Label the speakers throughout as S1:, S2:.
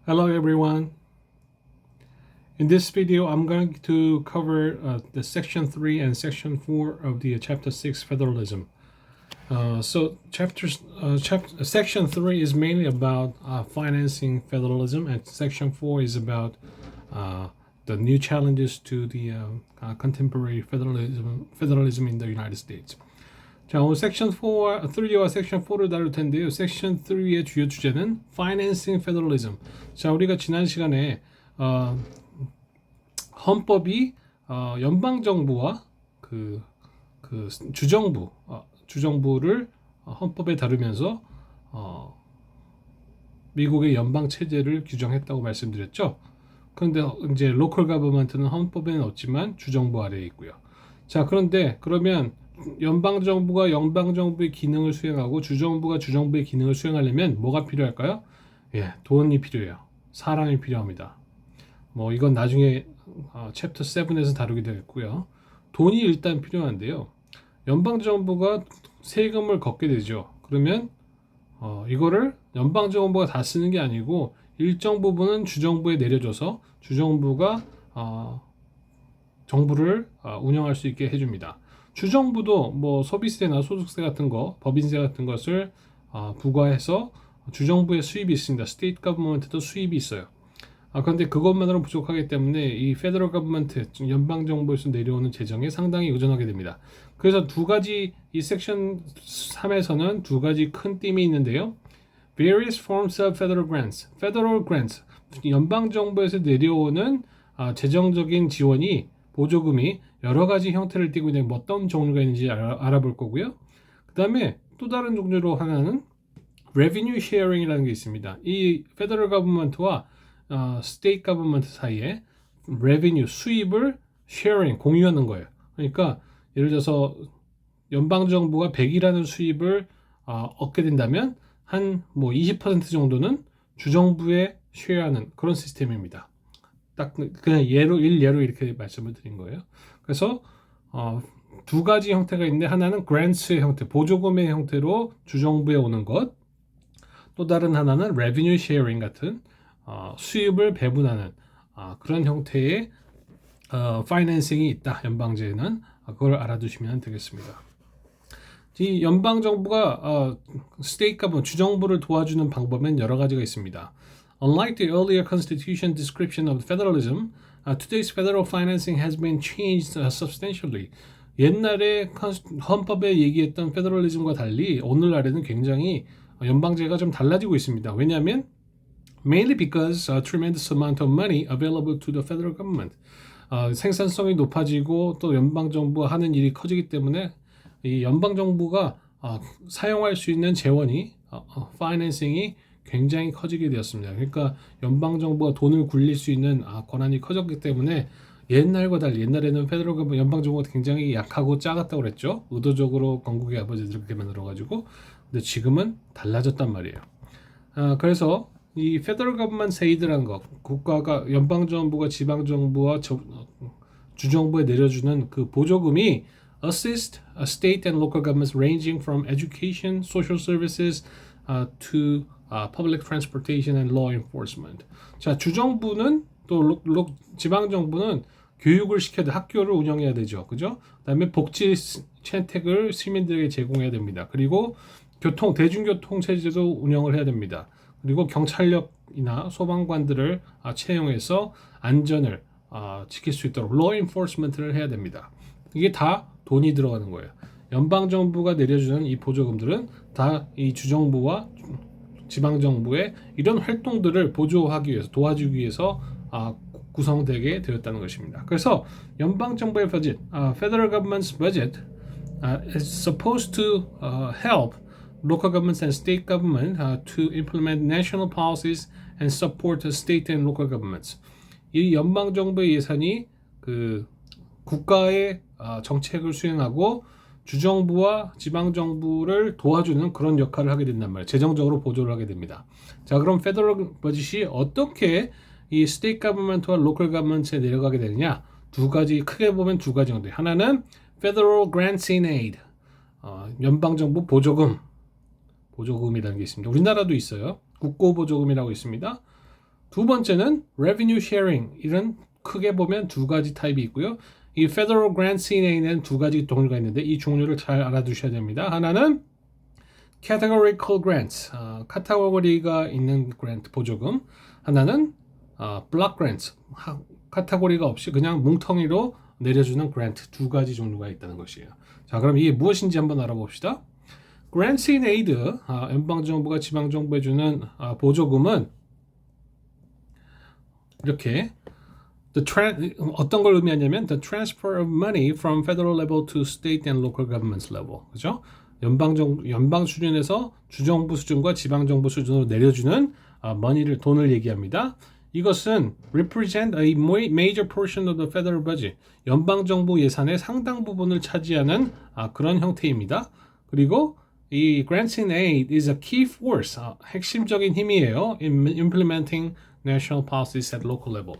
S1: Hello everyone. In this video, I'm going to cover the section 3 and section 4 of the chapter 6 federalism. Section 3 is mainly about financing federalism, and section 4 is about the new challenges to the contemporary federalism in the United States. 자, 오늘 섹션 3와 섹션 4를 다룰 텐데요. 섹션 3의 주요 주제는 Financing Federalism. 자, 우리가 지난 시간에 헌법이 연방정부와 그 주정부를 헌법에 다루면서 미국의 연방 체제를 규정했다고 말씀드렸죠. 그런데 이제 로컬 가버먼트는 헌법에는 없지만 주정부 아래에 있고요. 자, 그런데 그러면 연방정부가 연방정부의 기능을 수행하고 주정부가 주정부의 기능을 수행하려면 뭐가 필요할까요? 예, 돈이 필요해요. 사람이 필요합니다. 뭐 이건 나중에 챕터 7에서 다루게 되겠고요. 돈이 일단 필요한데요. 연방정부가 세금을 걷게 되죠. 그러면 이거를 연방정부가 다 쓰는 게 아니고 일정 부분은 주정부에 내려줘서 주정부가 정부를 운영할 수 있게 해줍니다. 주정부도 뭐 소비세나 소득세 같은 거, 법인세 같은 것을 부과해서 주정부의 수입이 있습니다. 스테이트 거버먼트도 수입이 있어요. 그런데 그것만으로 부족하기 때문에 이 페더럴 거버먼트, 연방 정부에서 내려오는 재정에 상당히 의존하게 됩니다. 그래서 두 가지, 이 섹션 3에서는 두 가지 큰 띠이 있는데요. Various forms of federal grants. Federal grants, 연방 정부에서 내려오는 재정적인 지원이, 보조금이 여러 가지 형태를 띠고 있는 어떤 종류가 있는지 알아볼 거고요. 그 다음에 또 다른 종류로 하나는 revenue sharing이라는 게 있습니다. 이 페더럴 거버먼트와 스테이트 거버먼트 사이에 revenue, 수입을 sharing, 공유하는 거예요. 그러니까 예를 들어서 연방정부가 100이라는 수입을 얻게 된다면 한 뭐 20% 정도는 주정부에 쉐어하는 그런 시스템입니다. 딱 그냥 예로 이렇게 말씀을 드린 거예요. 그래서 두 가지 형태가 있는데, 하나는 grant의 형태, 보조금의 형태로 주정부에 오는 것, 또 다른 하나는 revenue sharing 같은 수입을 배분하는 그런 형태의 파이낸싱이 있다. 연방제에는 그걸 알아두시면 되겠습니다. 이 연방정부가 스테이트 거버먼트, 주정부를 도와주는 방법은 여러 가지가 있습니다. Unlike the earlier constitution description of federalism, today's federal financing has been changed substantially. 옛날에 헌법에 얘기했던 페더럴리즘과 달리 오늘날에는 굉장히 연방제가 좀 달라지고 있습니다. 왜냐하면 mainly because a tremendous amount of money available to the federal government. 생산성이 높아지고 또 연방정부가 하는 일이 커지기 때문에 이 연방정부가 사용할 수 있는 재원이, 파이낸싱이 굉장히 커지게 되었습니다. 그러니까 연방정부가 돈을 굴릴 수 있는 권한이 커졌기 때문에 옛날과 달리, 옛날에는 페더럴 거버먼트, 연방정부가 굉장히 약하고 작았다고 그랬죠. 의도적으로 건국의 아버지들 그렇게 만들어가지고. 근데 지금은 달라졌단 말이에요. 그래서 이 페더럴 거버먼트 세이드라는 거, 국가가, 연방정부가 지방정부와 주정부에 내려주는 그 보조금이 assist state and local governments ranging from education, social services to public transportation and law enforcement. 자, 주정부는 또 지방정부는 교육을 시켜야 돼, 학교를 운영해야 되죠, 그죠? 그다음에 복지 혜택을 시민들에게 제공해야 됩니다. 그리고 대중교통 체제도 운영을 해야 됩니다. 그리고 경찰력이나 소방관들을 채용해서 안전을 지킬 수 있도록 law enforcement를 해야 됩니다. 이게 다 돈이 들어가는 거예요. 연방정부가 내려주는 이 보조금들은 다 이 주정부와 지방정부의 이런 활동들을 보조하기 위해서, 도와주기 위해서 구성되게 되었다는 것입니다. 그래서 연방정부의 버젯, Federal Government's budget is supposed to help local governments and state government to implement national policies and support state and local governments. 이 연방정부의 예산이 그 국가의 정책을 수행하고 주정부와 지방정부를 도와주는 그런 역할을 하게 된단 말이에요. 재정적으로 보조를 하게 됩니다. 자, 그럼 페더럴 버짓이 어떻게 이 스테이트 거버먼트와 로컬 거버먼트에 내려가게 되느냐? 크게 보면 두 가지 정도. 하나는 Federal Grants in Aid, 연방정부 보조금이라는 게 있습니다. 우리나라도 있어요. 국고보조금이라고 있습니다. 두 번째는 revenue sharing. 이런 크게 보면 두 가지 타입이 있고요. 이 federal grants e는 두 가지 종류가 있는데 이 종류를 잘 알아두셔야 됩니다. 하나는 categorical grants, 카테고리가 있는 grant 보조금. 하나는 block grants, 카테고리가 없이 그냥 뭉텅이로 내려주는 grant 두 가지 종류가 있다는 것이에요. 자, 그럼 이게 무엇인지 한번 알아봅시다. Grants in aid, 연방정부가 지방정부에 주는 보조금은 이렇게 어떤 걸 의미하냐면 the transfer of money from federal level to state and local governments level. 그죠? 연방 수준에서 주정부 수준과 지방정부 수준으로 내려주는 돈을 얘기합니다. 이것은 represent a major portion of the federal budget. 연방정부 예산의 상당 부분을 차지하는 그런 형태입니다. 그리고 이 grants in aid is a key force, 핵심적인 힘이에요. in implementing national policies at local level.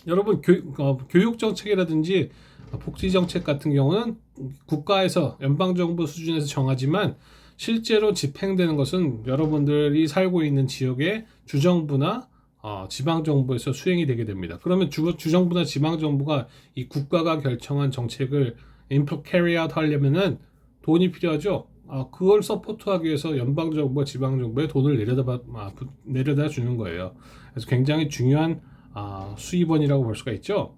S1: 여러분 교육 정책이라든지 복지 정책 같은 경우는 국가에서 연방정부 수준에서 정하지만 실제로 집행되는 것은 여러분들이 살고 있는 지역의 주정부나 지방정부에서 수행이 되게 됩니다. 그러면 주정부나 지방정부가 이 국가가 결정한 정책을 carry out 하려면은 돈이 필요하죠. 그걸 서포트하기 위해서 연방정부와 지방정부에 돈을 내려다 주는 거예요. 그래서 굉장히 중요한 수입원이라고 볼 수가 있죠.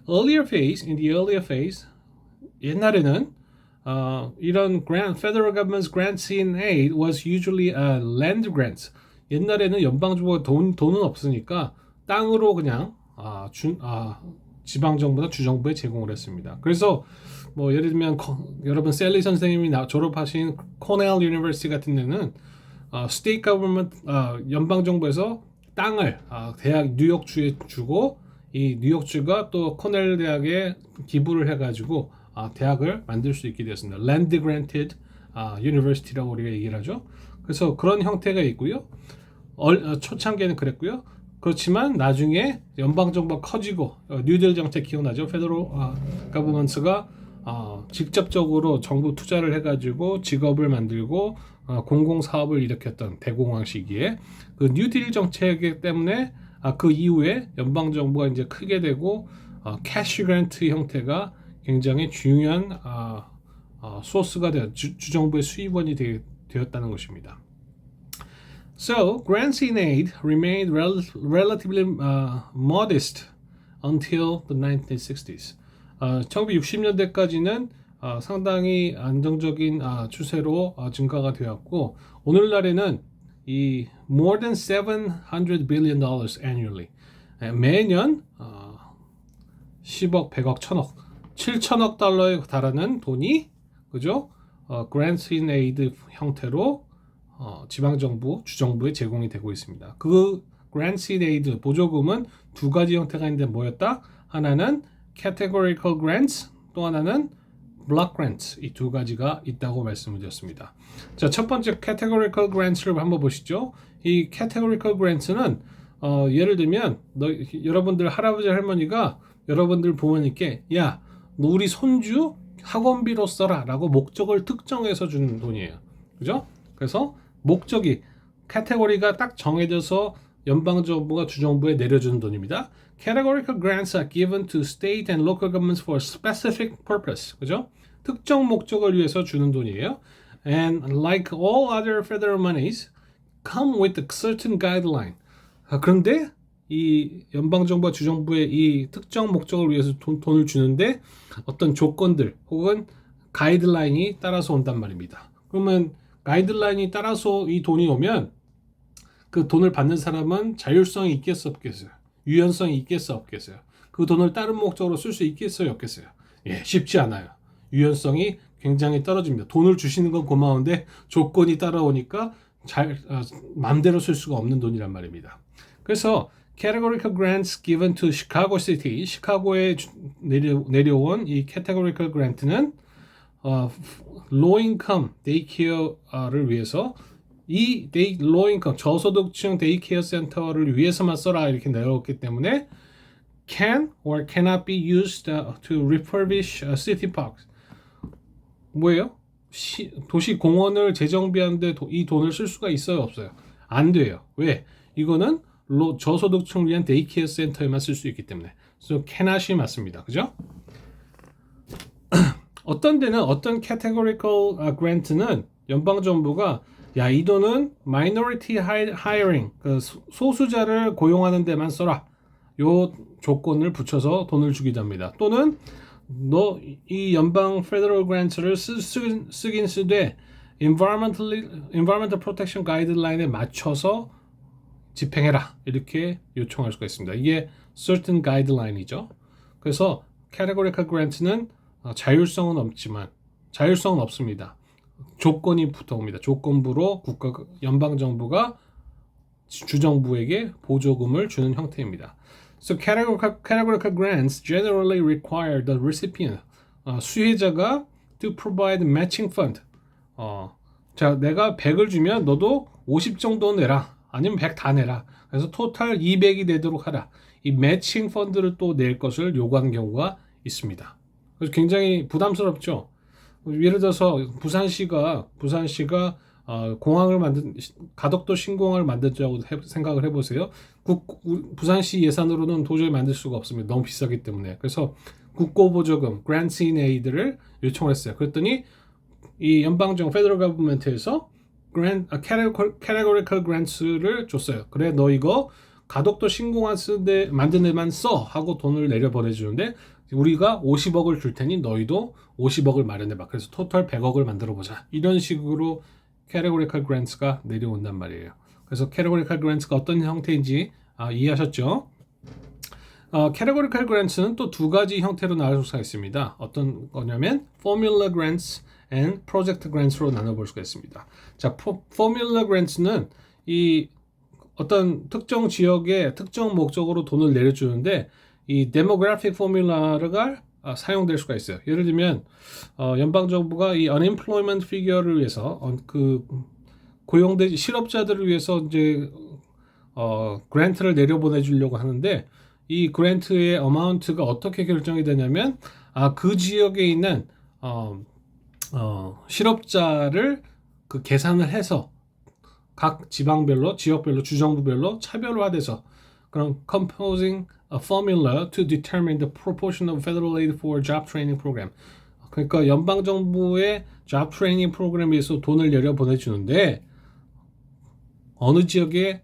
S1: In the earlier phase, 옛날에는 이런 federal government's grants in aid was usually land grants. 옛날에는 연방정부가 돈은 없으니까 땅으로 그냥 지방정부나 주정부에 제공을 했습니다. 그래서 뭐 예를 들면 여러분 셀리 선생님이 졸업하신 코넬 유니버시티 같은 데는 state government 연방정부에서 땅을 대학 뉴욕주에 주고 이 뉴욕주가 또 코넬 대학에 기부를 해가지고 대학을 만들 수 있게 되었습니다. Land Granted University라고 우리가 얘기를 하죠. 그래서 그런 형태가 있고요. 초창기에는 그랬고요. 그렇지만 나중에 연방정부가 커지고 뉴딜 정책 기억나죠? 페더럴 가버먼트가 직접적으로 정부 투자를 해가지고 직업을 만들고 공공사업을 일으켰던 대공황 시기에 그 뉴딜 정책 때문에 그 이후에 연방정부가 이제 크게 되고 캐시 그랜트 형태가 굉장히 중요한 소스가 주정부의 수입원이 되었다는 것입니다. So, grants in aid remained relatively modest until the 1960s. 1960년대까지는 상당히 안정적인 추세로 증가가 되었고 오늘날에는 이 more than $700 billion annually 매년 10억, 100억, 1000억, 7천억 달러에 달하는 돈이 그죠? grants in aid 형태로 지방정부, 주정부에 제공이 되고 있습니다. 그 grants in aid 보조금은 두 가지 형태가 있는데 뭐였다? 하나는 categorical grants, 또 하나는 block grants. 이 두 가지가 있다고 말씀을 드렸습니다. 자, 첫 번째 categorical grants를 한번 보시죠. 이 categorical grants는 예를 들면 여러분들 할아버지 할머니가 여러분들 부모님께 야, 너 우리 손주 학원비로 써라 라고 목적을 특정해서 주는 돈이에요. 그죠? 그래서 목적이 카테고리가 딱 정해져서 연방정부가 주정부에 내려주는 돈입니다. Categorical grants are given to state and local governments for a specific purpose. 그죠? 특정 목적을 위해서 주는 돈이에요. And like all other federal monies, come with a certain guideline. 그런데 이 연방정부와 주정부의 이 특정 목적을 위해서 돈을 주는데 어떤 조건들 혹은 가이드라인이 따라서 온단 말입니다. 그러면 가이드라인이 따라서 이 돈이 오면 그 돈을 받는 사람은 자율성이 있겠어 없겠어요? 유연성이 있겠어 없겠어요? 그 돈을 다른 목적으로 쓸 수 있겠어요 없겠어요? 예, 쉽지 않아요. 유연성이 굉장히 떨어집니다. 돈을 주시는 건 고마운데 조건이 따라오니까 마음대로 쓸 수가 없는 돈이란 말입니다. 그래서 categorical grants given to Chicago City, 시카고에 내려온 이 categorical grant는 low income daycare를 위해서 이 low income 저소득층 데이케어 센터를 위해서만 써라 이렇게 내려왔기 때문에 can or cannot be used to refurbish city parks. 뭐예요? 도시 공원을 재정비하는데 이 돈을 쓸 수가 있어요 없어요? 안 돼요. 왜? 이거는 저소득층을 위한 데이케어 센터에만 쓸 수 있기 때문에 그래서 cannot이 맞습니다. 그죠? 어떤 데는 어떤 categorical grant는 연방정부가 야, 이 돈은 minority hiring, 그 소수자를 고용하는 데만 써라. 요 조건을 붙여서 돈을 주기도 합니다. 또는 너 이 연방 federal grant를 쓰긴 쓰되 environmental protection guideline에 맞춰서 집행해라. 이렇게 요청할 수가 있습니다. 이게 certain guideline이죠. 그래서 categorical grant는 자율성은 없습니다. 조건이 붙어옵니다. 조건부로 연방정부가 주정부에게 보조금을 주는 형태입니다. So categorical grants generally require the recipient, 수혜자가 to provide matching fund. 자, 내가 100을 주면 너도 50 정도 내라. 아니면 100 다 내라. 그래서 토탈 200이 되도록 하라. 이 매칭 펀드를 또 낼 것을 요구하는 경우가 있습니다. 그래서 굉장히 부담스럽죠. 예를 들어서 부산시가 공항을 가덕도 신공항을 만들자고 생각을 해보세요. 부산시 예산으로는 도저히 만들 수가 없습니다. 너무 비싸기 때문에. 그래서 국고보조금, grants in aid를 요청을 했어요. 그랬더니 이 연방정 페더럴 거버먼트에서 categorical grants를 줬어요. 그래, 너 이거 가덕도 신공항 만든 데만 써 하고 돈을 내려 보내주는데 우리가 50억을 줄 테니 너희도 50억을 마련해봐. 그래서 토탈 100억을 만들어보자. 이런 식으로 categorical grants가 내려온단 말이에요. 그래서 categorical grants가 어떤 형태인지 이해하셨죠? categorical grants는 또 두 가지 형태로 나눌 수가 있습니다. 어떤 거냐면 formula grants and project grants로 나눠볼 수가 있습니다. 자, formula grants는 이 어떤 특정 지역에 특정 목적으로 돈을 내려주는데 이 demographic formula가 사용될 수가 있어요. 예를 들면 연방정부가 이 unemployment figure를 위해서 그 고용된 실업자들을 위해서 이제 그랜트를 내려보내주려고 하는데 이 그랜트의 어마운트가 어떻게 결정이 되냐면 그 지역에 있는 실업자를 그 계산을 해서 각 지방별로, 지역별로, 주정부별로 차별화돼서 그런 composing a formula to determine the proportion of federal aid for job training program. 그러니까 연방 정부의 job training 프로그램에 의해서 돈을 내려 보내주는데 어느 지역에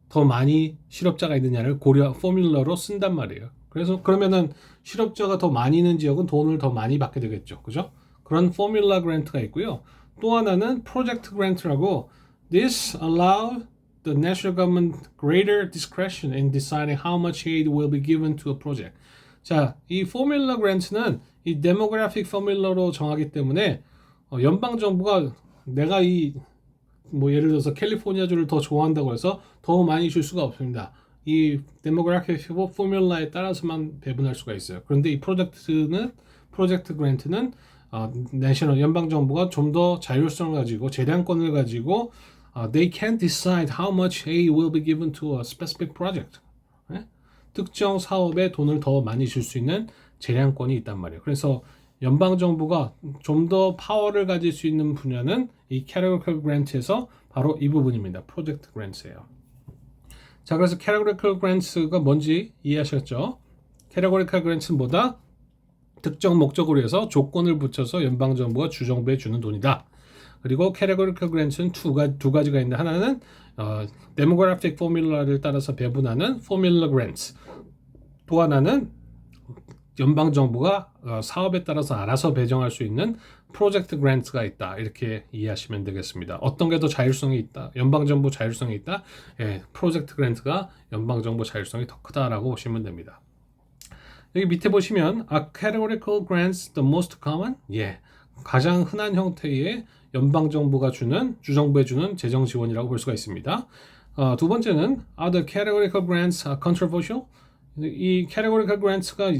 S1: 더 많이 실업자가 있느냐를 고려 포뮬러로 쓴단 말이에요. 그래서 그러면은 실업자가 더 많이 있는 지역은 돈을 더 많이 받게 되겠죠. 그죠? 그런 포뮬러 그랜트가 있고요. 또 하나는 프로젝트 그랜트라고 This allows the national government greater discretion in deciding how much aid will be given to a project. 자, 이 포뮬러 그랜트는 이 데모그래픽 포뮬러로 정하기 때문에 연방 정부가 내가 예를 들어서 캘리포니아주를 더 좋아한다고 해서 더 많이 줄 수가 없습니다. 이 데모그래픽 포뮬러에 따라서만 배분할 수가 있어요. 그런데 이 프로젝트 그랜트는 내셔널 연방 정부가 좀 더 자율성을 가지고 재량권을 가지고 they can decide how much aid will be given to a specific project. 네? 특정 사업에 돈을 더 많이 줄 수 있는 재량권이 있단 말이에요. 그래서 연방 정부가 좀 더 파워를 가질 수 있는 분야는 이 categorical grant에서 바로 이 부분입니다. 프로젝트 grant예요. 자, 그래서 categorical grants가 뭔지 이해하셨죠? categorical grants는 뭐다? 특정 목적으로 해서 조건을 붙여서 연방 정부가 주정부에 주는 돈이다. 그리고 categorical grants는 두 가지가 있는데 하나는 demographic formula를 따라서 배분하는 formula grants. 또 하나는 연방 정부가 사업에 따라서 알아서 배정할 수 있는 프로젝트 그랜트가 있다. 이렇게 이해하시면 되겠습니다. 어떤 게 더 자율성이 있다? 연방 정부 자율성이 있다? 예, 프로젝트 그랜트가 연방 정부 자율성이 더 크다라고 보시면 됩니다. 여기 밑에 보시면 Are categorical grants the most common? 예, 가장 흔한 형태의 연방 정부가 주는 주정부에 주는 재정 지원이라고 볼 수가 있습니다. 두 번째는 Are the categorical grants controversial? 이 categorical grants가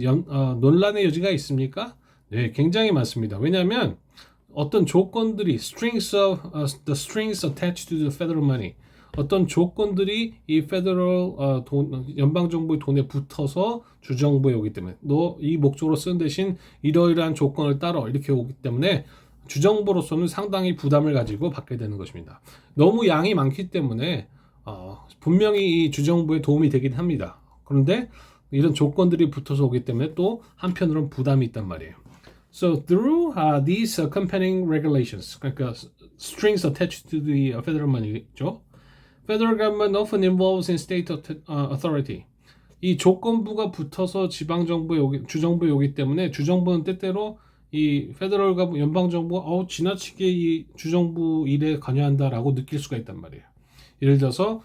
S1: 논란의 여지가 있습니까? 네, 굉장히 많습니다. 왜냐하면 어떤 조건들이 the strings attached to the federal money, 어떤 조건들이 이 federal 연방 정부의 돈에 붙어서 주정부에 오기 때문에 너 이 목적으로 쓴 대신 이러이러한 조건을 따라 이렇게 오기 때문에 주정부로서는 상당히 부담을 가지고 받게 되는 것입니다. 너무 양이 많기 때문에 분명히 이 주정부에 도움이 되긴 합니다. 그런데 이런 조건들이 붙어서 오기 때문에 또 한편으로는 부담이 있단 말이에요. So through these accompanying regulations, 그러니까 strings attached to the federal money죠. Federal government often involves in state authority. 이 조건부가 붙어서 지방정부에 오기, 주정부에 오기 때문에 주정부는 때때로 이 페더럴 가 연방 정부가 지나치게 이 주정부 일에 관여한다라고 느낄 수가 있단 말이에요. 예를 들어서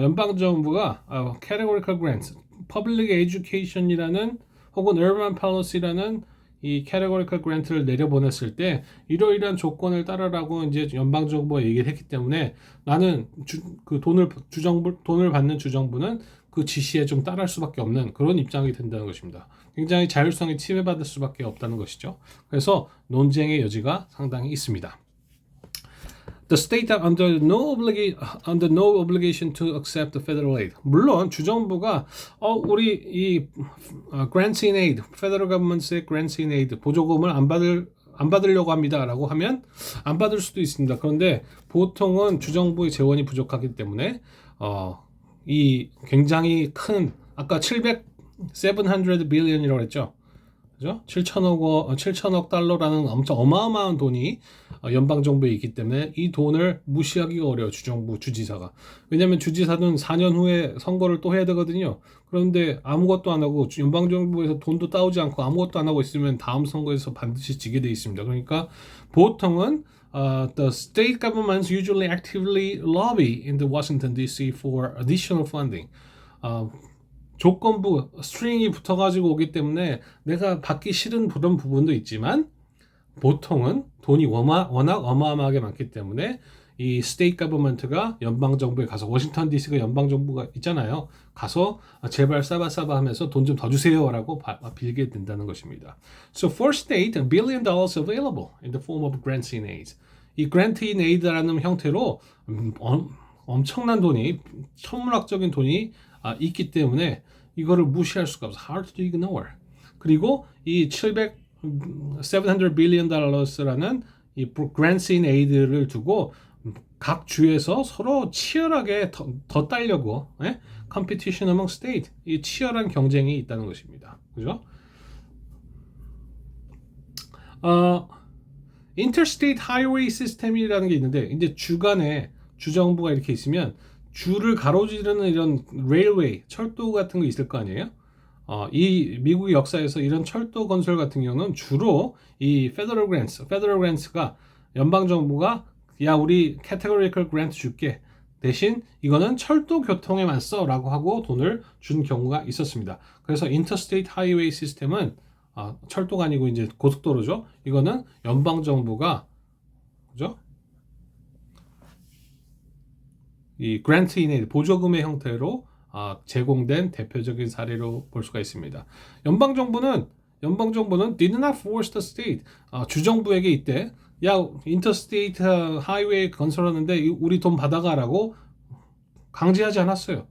S1: 연방 정부가 categorical grants, public education이라는 혹은 urban policy라는 이 categorical grant를 내려보냈을 때 이러이러한 조건을 따르라고 이제 연방 정부가 얘기를 했기 때문에 나는 돈을 받는 주정부는 그 지시에 좀 따를 수밖에 없는 그런 입장이 된다는 것입니다. 굉장히 자율성이 침해받을 수밖에 없다는 것이죠. 그래서 논쟁의 여지가 상당히 있습니다. The state are under no obligation to accept the federal aid. 물론 주정부가 우리 이 grants in aid, federal government의 grants in aid 보조금을 안 받으려고 합니다라고 하면 안 받을 수도 있습니다. 그런데 보통은 주정부의 재원이 부족하기 때문에 이 굉장히 큰 아까 700 billion이라고 했죠. 그죠? 7천억 달러라는 엄청 어마어마한 돈이 연방 정부에 있기 때문에 이 돈을 무시하기가 어려워요. 주정부 주지사가. 왜냐하면 주지사는 4년 후에 선거를 또 해야 되거든요. 그런데 아무것도 안 하고 연방 정부에서 돈도 따오지 않고 아무것도 안 하고 있으면 다음 선거에서 반드시 지게 돼 있습니다. 그러니까 보통은 the state governments usually actively lobby in the Washington D.C. for additional funding. 조건부 스트링이 붙어가지고 오기 때문에 내가 받기 싫은 그런 부분도 있지만 보통은 돈이 워낙 어마어마하게 많기 때문에 이 스테이트 거버먼트가 연방 정부에 가서 워싱턴 DC가 연방 정부가 있잖아요. 가서 제발 싸바싸바 하면서 돈 좀 더 주세요라고 빌게 된다는 것입니다. So for state, $1 billion available in the form of grants in aid. 이 grant in aid라는 형태로 엄청난 돈이 천문학적인 돈이 있기 때문에 이거를 무시할 수가 없어. Hard to ignore. 그리고 이 $700 billion 이 grants in aid를 두고 각 주에서 서로 치열하게 더 따려고 competition among state 이 치열한 경쟁이 있다는 것입니다. 그죠? interstate highway system이라는 게 있는데 이제 주간에 주정부가 이렇게 있으면 주를 가로지르는 이런 레일웨이, 철도 같은 거 있을 거 아니에요? 이 미국의 역사에서 이런 철도 건설 같은 경우는 주로 이 federal grants가 연방 정부가 야 우리 categorical grant 줄게 대신 이거는 철도 교통에만 써라고 하고 돈을 준 경우가 있었습니다. 그래서 interstate highway 시스템은 철도가 아니고 이제 고속도로죠. 이거는 연방 정부가 그죠? 이 grant in aid 보조금의 형태로 제공된 대표적인 사례로 볼 수가 있습니다. 연방 정부는 did not force the state 주정부에게 이때 야 interstate highway 건설하는데 우리 돈 받아가라고 강제하지 않았어요.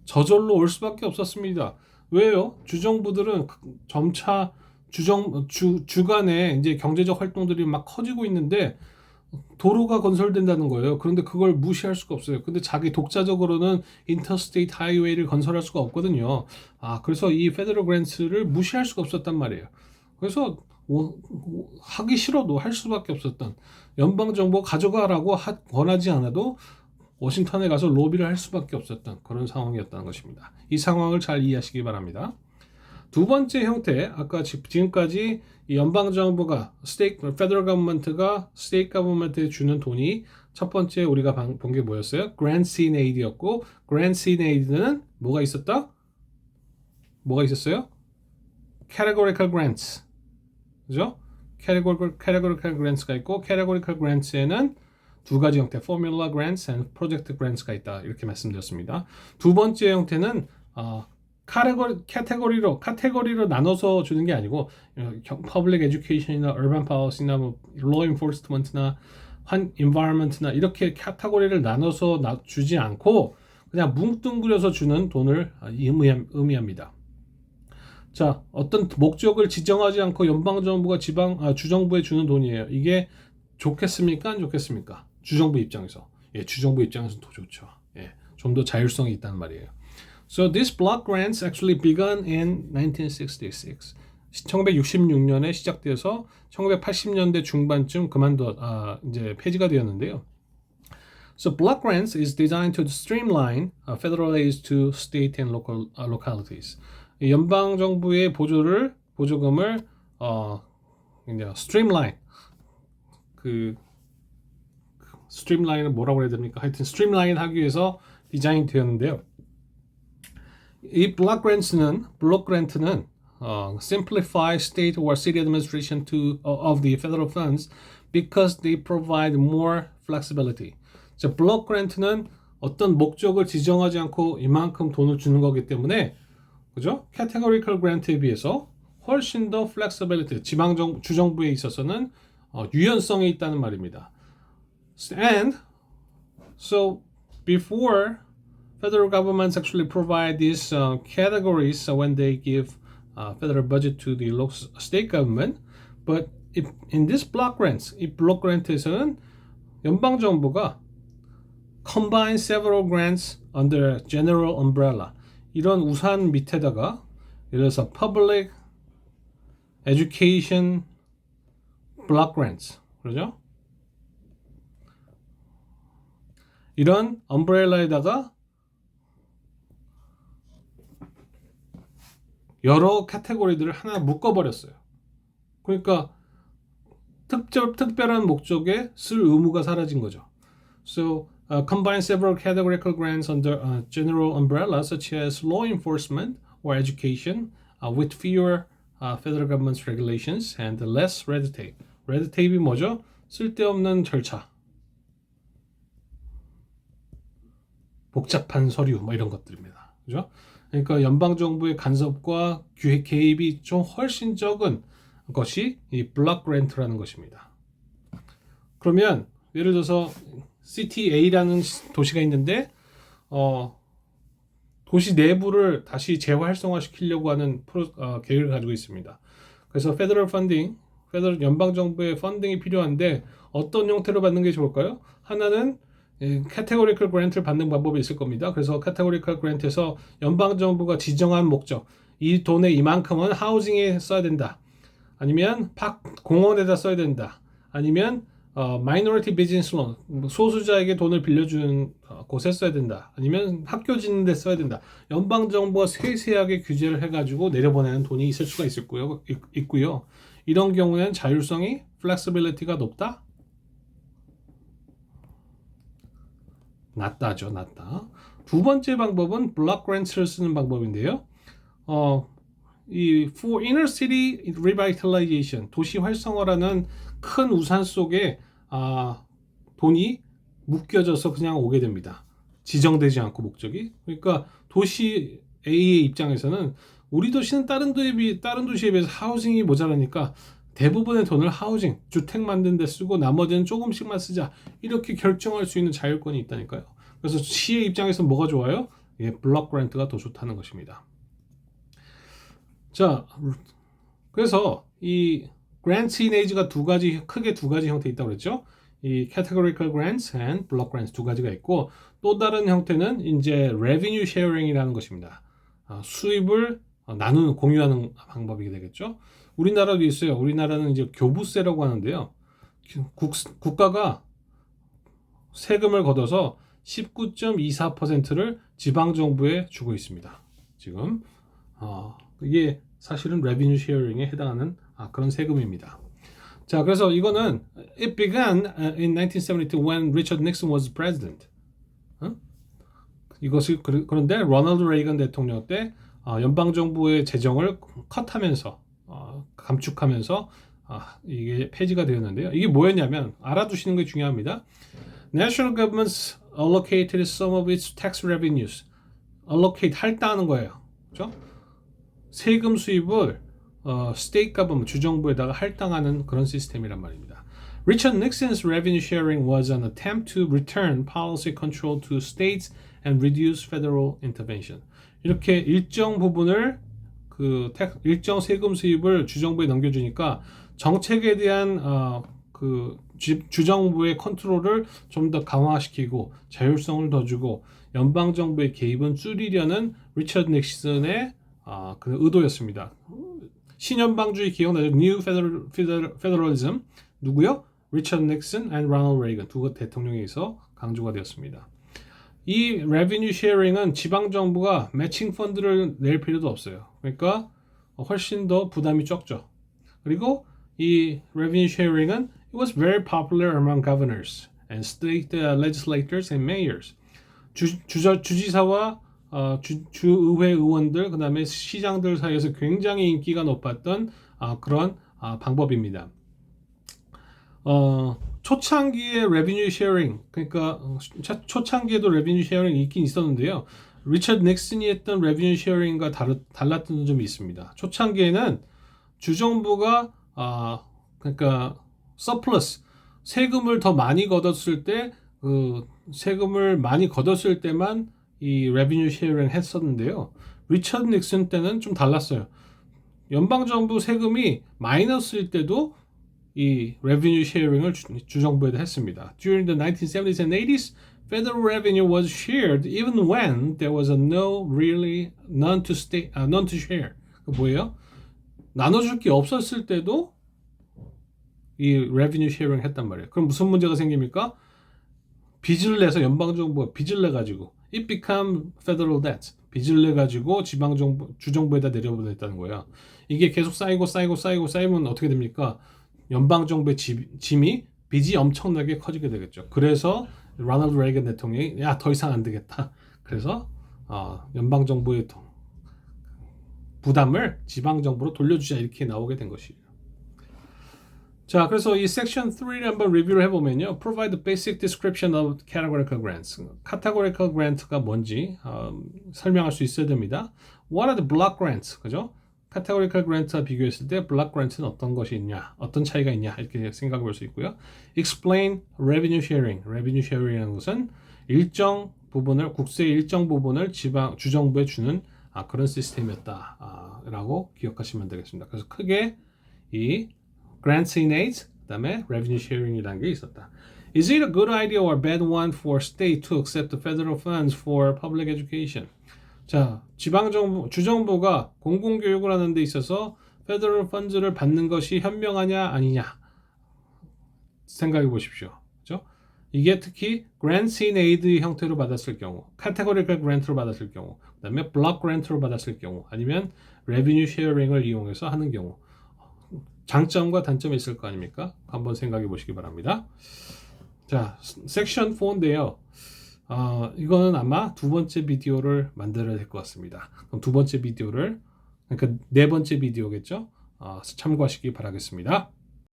S1: 저절로 올 수밖에 없었습니다. 왜요? 주정부들은 점차 주간에 이제 경제적 활동들이 막 커지고 있는데 도로가 건설된다는 거예요. 그런데 그걸 무시할 수가 없어요. 근데 자기 독자적으로는 인터스테이트 하이웨이를 건설할 수가 없거든요. 그래서 이 페더럴 그랜츠를 무시할 수가 없었단 말이에요. 그래서 하기 싫어도 할 수밖에 없었던 연방 정부 가져가라고 권하지 않아도 워싱턴에 가서 로비를 할 수밖에 없었던 그런 상황이었다는 것입니다. 이 상황을 잘 이해하시기 바랍니다. 두 번째 형태, 아까 지금까지 연방 정부가 페더럴 거버먼트가 스테이트 거버먼트에 주는 돈이 첫 번째 우리가 본 게 뭐였어요? grants in aid였고 grants in aid는 뭐가 있었다? 뭐가 있었어요? categorical grants. 그죠? categorical grants가 있고 categorical grants에는 두 가지 형태, formula grants and project grants가 있다. 이렇게 말씀드렸습니다. 두 번째 형태는 카테고리로 나눠서 주는 게 아니고 public education이나 urban policy나 뭐 law enforcement나 environment나 이렇게 카테고리를 나눠서 주지 않고 그냥 뭉뚱그려서 주는 돈을 의미합니다. 자, 어떤 목적을 지정하지 않고 연방 정부가 주정부에 주는 돈이에요. 이게 좋겠습니까? 안 좋겠습니까? 주정부 입장에서. 주정부 입장에서는 더 좋죠. 예, 좀 더 자율성이 있다는 말이에요. So these block grants actually began in 1966. 1966년에 시작돼서 1980년대 중반쯤 이제 폐지가 되었는데요. So block grants is designed to streamline federal aid to state and local localities. 연방 정부의 보조금을 이제 streamline 스트림라인은 뭐라고 해야 됩니까? 하여튼 스트림라인 하기 위해서 디자인 되었는데요. 이 블록 그랜트는 simplify state or city administration of the federal funds because they provide more flexibility. 자, 블록 그랜트는 어떤 목적을 지정하지 않고 이만큼 돈을 주는 거기 때문에 그죠? categorical grant에 비해서 훨씬 더 flexibility, 주정부에 있어서는 유연성이 있다는 말입니다. And so before federal governments actually provide these categories when they give federal budget to the local state government, but in this block grants, 이 block grant에서는 연방 정부가 combine several grants under general umbrella 이런 우산 밑에다가 예를 들어서 public education block grants 그러죠? 이런 엄브렐라에다가 여러 카테고리들을 하나 묶어버렸어요. 그러니까 특별한 목적에 쓸 의무가 사라진 거죠. So combine several categorical grants under a general umbrella such as law enforcement or education with fewer federal government's regulations and less red tape. red tape이 뭐죠? 쓸데없는 절차. 복잡한 서류 뭐 이런 것들입니다. 그죠? 그러니까 연방 정부의 간섭과 개입이 좀 훨씬 적은 것이 이 블록 그랜트라는 것입니다. 그러면 예를 들어서 시티 A라는 도시가 있는데 도시 내부를 다시 재활성화시키려고 하는 계획을 가지고 있습니다. 그래서 페더럴 연방 정부의 펀딩이 필요한데 어떤 형태로 받는 게 좋을까요? 하나는 categorical grant를 받는 방법이 있을 겁니다. 그래서 categorical grant에서 연방 정부가 지정한 목적, 이 돈의 이만큼은 하우징에 써야 된다. 아니면 공원에다 써야 된다. 아니면 minority business loan, 소수자에게 돈을 빌려준 곳에 써야 된다. 아니면 학교 짓는 데 써야 된다. 연방 정부가 세세하게 규제를 해가지고 내려보내는 돈이 있을 수가 있고요. 이런 경우에는 자율성이 flexibility가 높다. 낮다죠, 낮다. 두 번째 방법은 block grants를 쓰는 방법인데요. for inner city revitalization, 도시 활성화라는 큰 우산 속에 돈이 묶여져서 그냥 오게 됩니다. 지정되지 않고 목적이. 그러니까 도시 A의 입장에서는 우리 도시는 다른 도시에 비해서 하우징이 모자라니까 대부분의 돈을 하우징, 주택 만드는 데 쓰고 나머지는 조금씩만 쓰자. 이렇게 결정할 수 있는 자율권이 있다니까요. 그래서 시의 입장에서 뭐가 좋아요? 블록 그랜트가 더 좋다는 것입니다. 자, 그래서 이 grants in age가 크게 두 가지 형태 있다고 그랬죠? 이 categorical grants and block grants 두 가지가 있고 또 다른 형태는 이제 revenue sharing이라는 것입니다. 수입을 공유하는 방법이 되겠죠? 우리나라도 있어요. 우리나라는 이제 교부세라고 하는데요. 국가가 세금을 걷어서 19.24%를 지방정부에 주고 있습니다. 지금 이게 사실은 revenue sharing에 해당하는 그런 세금입니다. 자, 그래서 이거는 it began in 1972 when Richard Nixon was president. 이것이 그런데 로널드 레이건 대통령 때 연방 정부의 재정을 컷하면서 감축하면서 이게 폐지가 되었는데요. 이게 뭐였냐면 알아두시는 게 중요합니다. National governments allocated some of its tax revenues. allocate 할당하는 거예요. 그렇죠? 세금 수입을 state government 주정부에다가 할당하는 그런 시스템이란 말입니다. Richard Nixon's revenue sharing was an attempt to return policy control to states and reduce federal intervention. 이렇게 일정 부분을 일정 세금 수입을 주정부에 넘겨주니까 정책에 대한 주정부의 컨트롤을 좀 더 강화시키고 자율성을 더 주고 연방 정부의 개입은 줄이려는 리처드 닉슨의 그 의도였습니다. 신연방주의 기억나죠? New Federalism 누구요? 리처드 닉슨 and 로널드 레이건 두 대통령에 의해서 강조가 되었습니다. 이 revenue sharing은 지방 정부가 매칭 펀드를 낼 필요도 없어요. 그러니까 훨씬 더 부담이 적죠. 그리고 이 revenue sharing은 it was very popular among governors and state legislators and mayors. 주지사와 주의회 의원들 그다음에 시장들 사이에서 굉장히 인기가 높았던 그런 방법입니다. 초창기에 revenue sharing 그러니까 초창기에도 revenue sharing 있긴 있었는데요. 리처드 닉슨이 했던 revenue sharing과 달랐던 점이 있습니다. 초창기에는 주정부가 그러니까 surplus 세금을 더 많이 걷었을 때 그 세금을 많이 걷었을 때만 이 revenue sharing 했었는데요. 리처드 닉슨 때는 좀 달랐어요. 연방 정부 세금이 마이너스일 때도 이 revenue sharing을 주정부에다 했습니다. During the 1970s and 80s, federal revenue was shared even when there was none to share. 그 뭐예요? 나눠줄 게 없었을 때도 이 revenue sharing 했단 말이에요. 그럼 무슨 문제가 생깁니까? 빚을 내서 연방 정부가 빚을 내 가지고 it became federal debt. 빚을 내 가지고 지방 정부 주정부에다 내려보냈다는 거예요. 이게 계속 쌓이면 어떻게 됩니까? 연방 정부의 짐이 빚이 엄청나게 커지게 되겠죠. 그래서 로널드 레이건 대통령이 더 이상 안 되겠다. 그래서 연방 정부의 부담을 지방 정부로 돌려주자 이렇게 나오게 된 것이에요. 자, 그래서 이 섹션 3를 한번 리뷰를 해보면요. Provide the basic description of categorical grants. categorical grant가 뭔지 설명할 수 있어야 됩니다. What are the block grants? 그죠? categorical grant와 비교했을 때 block grant는 어떤 것이 있냐, 어떤 차이가 있냐 이렇게 생각해 볼 수 있고요. Explain revenue sharing. revenue sharing이라는 것은 일정 부분을 국세의 일정 부분을 주정부에 주는 그런 시스템이었다라고 기억하시면 되겠습니다. 그래서 크게 이 grants in aid, 그다음에 revenue sharing이라는 게 있었다. Is it a good idea or a bad one for state to accept the federal funds for public education? 자, 지방정부, 주정부가 공공교육을 하는 데 있어서 페더럴 펀드를 받는 것이 현명하냐 아니냐 생각해 보십시오. 그렇죠? 이게 특히 grants in aid 형태로 받았을 경우, categorical grant로 받았을 경우, 그다음에 block grant로 받았을 경우, 아니면 revenue sharing을 이용해서 하는 경우 장점과 단점이 있을 거 아닙니까? 한번 생각해 보시기 바랍니다. 자, 섹션 4인데요. 이거는 아마 두 번째 비디오를 만들어야 될 것 같습니다. 그럼 두 번째 비디오를, 그러니까 네 번째 비디오겠죠? 참고하시기 바라겠습니다.